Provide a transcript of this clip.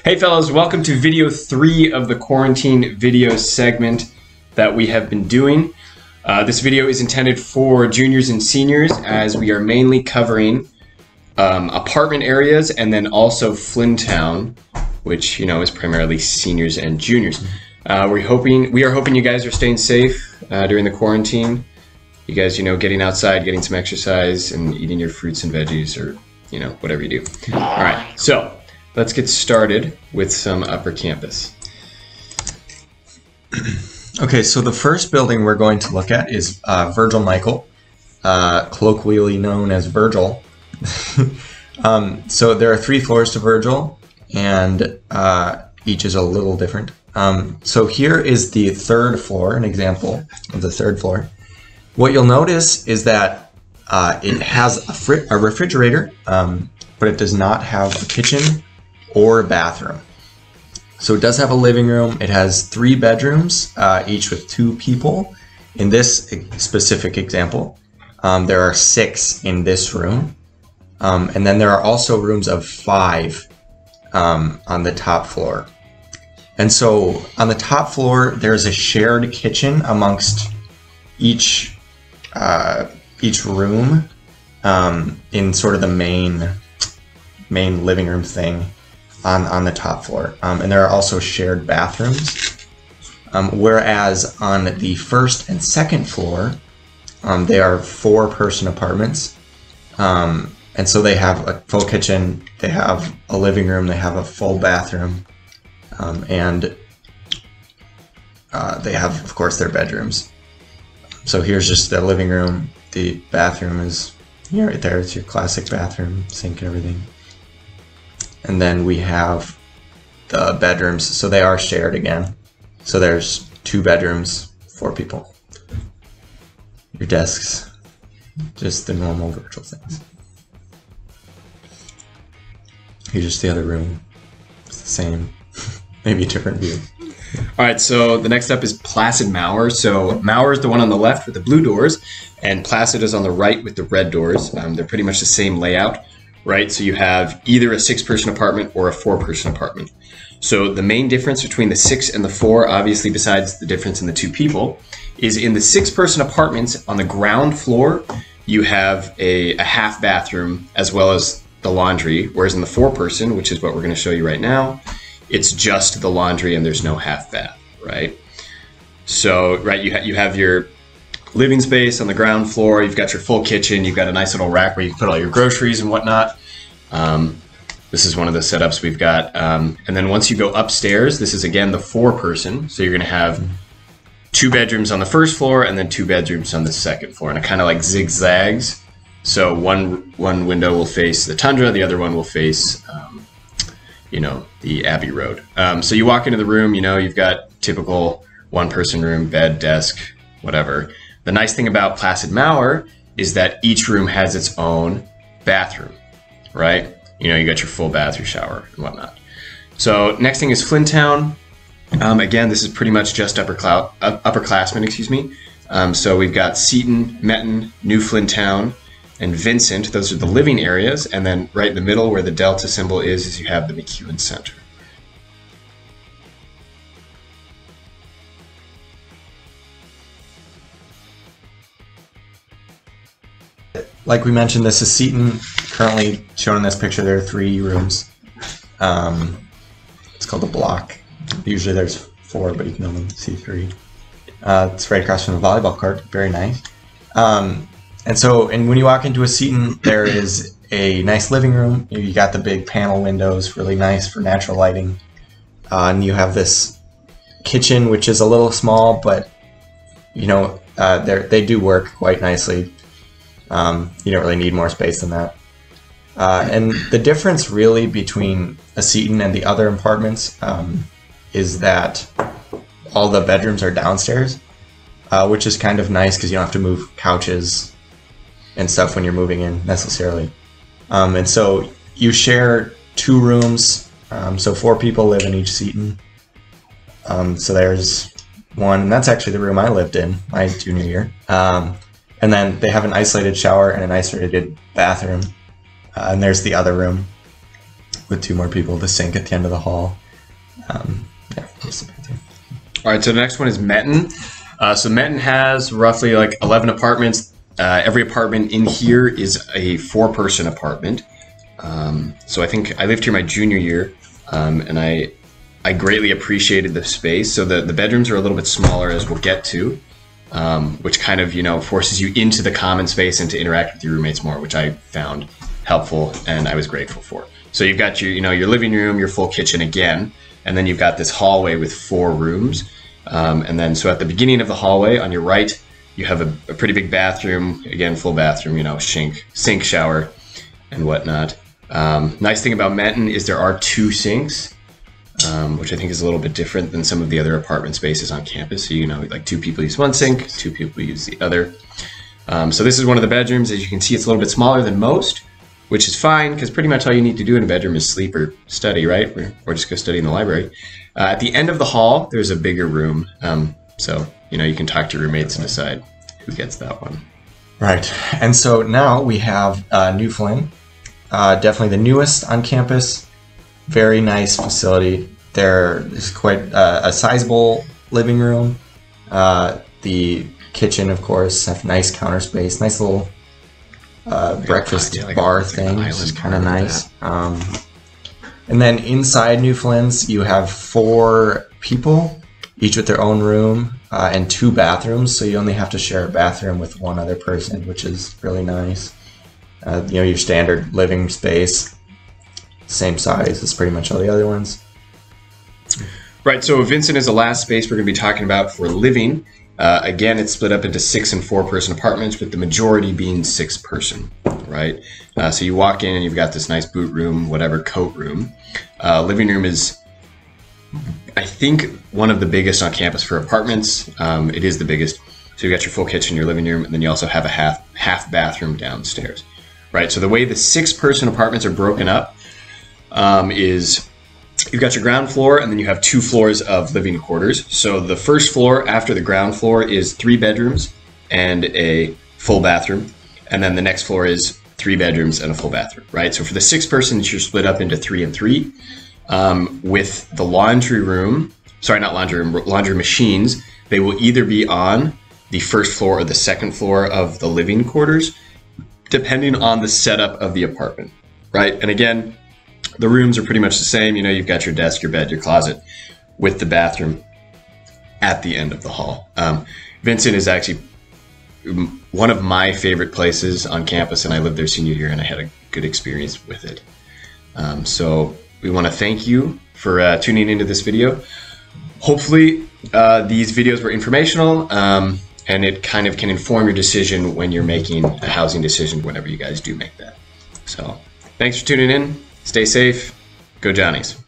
Hey fellas, welcome to video 3 of the quarantine video segment that we have been doing. This video is intended for juniors and seniors as we are mainly covering apartment areas and then also Flynntown, which is primarily seniors and juniors. We are hoping you guys are staying safe during the quarantine. You guys, getting outside, getting some exercise, and eating your fruits and veggies, or whatever you do. All right, so let's get started with some upper campus. Okay, so the first building we're going to look at is Virgil Michael, colloquially known as Virgil. So there are 3 floors to Virgil, and each is a little different. So here is the 3rd floor, an example of the 3rd floor. What you'll notice is that it has a refrigerator, but it does not have a kitchen or a bathroom. So it does have a living room. It has 3 bedrooms, each with 2 people. In this specific example, there are 6 in this room. And then there are also rooms of 5 on the top floor. And so on the top floor, there's a shared kitchen amongst each room in sort of the main living room thing on the top floor. And there are also shared bathrooms. Whereas on the 1st and 2nd floor, they are 4-person apartments. And so they have a full kitchen, they have a living room, they have a full bathroom, and they have, of course, their bedrooms. So here's just the living room. The bathroom is right there. It's your classic bathroom, sink and everything. And then we have the bedrooms. So they are shared again. So there's 2 bedrooms, 4 people. Your desks, just the normal virtual things. Here's just the other room. It's the same, maybe a different view. All right, so the next up is Placid Mauer. So Mauer is the one on the left with the blue doors, and Placid is on the right with the red doors. They're pretty much the same layout, right? So you have either a 6-person apartment or a 4-person apartment. So the main difference between the 6 and the 4, obviously besides the difference in the 2 people, is in the 6-person apartments on the ground floor, you have a half bathroom as well as the laundry, whereas in the 4-person, which is what we're going to show you right now, it's just the laundry and there's no half bath, right? So, right, you have your living space on the ground floor, you've got your full kitchen, you've got a nice little rack where you can put all your groceries and whatnot. This is one of the setups we've got. And then once you go upstairs, this is again the 4-person, so you're going to have 2 bedrooms on the 1st floor and then 2 bedrooms on the 2nd floor, and it kind of like zigzags. So one window will face the Tundra, the other one will face the Abbey Road. So you walk into the room, you've got typical 1-person room, bed, desk, whatever. The nice thing about Placid Mauer is that each room has its own bathroom, right? You got your full bath, your shower, and whatnot. So next thing is Flynntown. Again, this is pretty much just upperclassmen, excuse me. So we've got Seton, Metten, New Flynntown, and Vincent. Those are the living areas, and then right in the middle where the Delta symbol is you have the McEwen Center. Like we mentioned, this is Seton. Currently shown in this picture, there are 3 rooms. It's called a block. Usually there's 4, but you can only see 3. It's right across from the volleyball court. Very nice. And when you walk into a Seton, there is a nice living room. You got the big panel windows, really nice for natural lighting. And you have this kitchen, which is a little small, but they do work quite nicely. You don't really need more space than that. And the difference really between a Seton and the other apartments is that all the bedrooms are downstairs, which is kind of nice because you don't have to move couches and stuff when you're moving in necessarily. And so you share 2 rooms, so 4 people live in each Seton. So there's one, and that's actually the room I lived in my junior year. And then they have an isolated shower and an isolated bathroom. And there's the other room. with 2 more people. The sink at the end of the hall. Yeah, that's the bathroom. All right, so the next one is Metten. So Metten has roughly like 11 apartments. Every apartment in here is a 4-person apartment. So I think I lived here my junior year, and I greatly appreciated the space. So the bedrooms are a little bit smaller, as we'll get to, which kind of, forces you into the common space and to interact with your roommates more, which I found helpful and I was grateful for. So you've got your living room, your full kitchen again, and then you've got this hallway with 4 rooms. And then so at the beginning of the hallway on your right, you have a pretty big bathroom, again, full bathroom, sink, shower, and whatnot. Nice thing about Metten is there are 2 sinks, which I think is a little bit different than some of the other apartment spaces on campus. So, like 2 people use one sink, 2 people use the other. So this is one of the bedrooms. As you can see, it's a little bit smaller than most, which is fine because pretty much all you need to do in a bedroom is sleep or study, right? Or just go study in the library. At the end of the hall, there's a bigger room. So, you can talk to your roommates and decide who gets that one. Right. And so now we have New Flynn, definitely the newest on campus. Very nice facility. There is quite a sizable living room. The kitchen, of course, have nice counter space, nice little breakfast bar thing, which is kind of nice. And then inside New Flynn's, you have 4 people, each with their own room, and 2 bathrooms. So you only have to share a bathroom with 1 other person, which is really nice. Your standard living space, same size as pretty much all the other ones. Right, so Vincent is the last space we're going to be talking about for living. Again, it's split up into 6 and 4-person apartments, with the majority being 6-person, right? So you walk in and you've got this nice boot room, whatever, coat room. Living room is, I think, one of the biggest on campus for apartments. It is the biggest. So you've got your full kitchen, your living room, and then you also have a half bathroom downstairs, right? So the way the 6-person apartments are broken up is you've got your ground floor, and then you have 2 floors of living quarters. So the first floor after the ground floor is 3 bedrooms and a full bathroom. And then the next floor is 3 bedrooms and a full bathroom, right? So for the 6 persons, you're split up into 3 and 3. With the laundry room, sorry, not laundry room, laundry machines, they will either be on the first floor or the second floor of the living quarters, depending on the setup of the apartment, right? And again, the rooms are pretty much the same. You've got your desk, your bed, your closet, with the bathroom at the end of the hall. Vincent is actually one of my favorite places on campus, and I lived there senior year, and I had a good experience with it. So we want to thank you for tuning into this video. Hopefully these videos were informational, and it kind of can inform your decision when you're making a housing decision, whenever you guys do make that. So thanks for tuning in. Stay safe. Go Johnnies.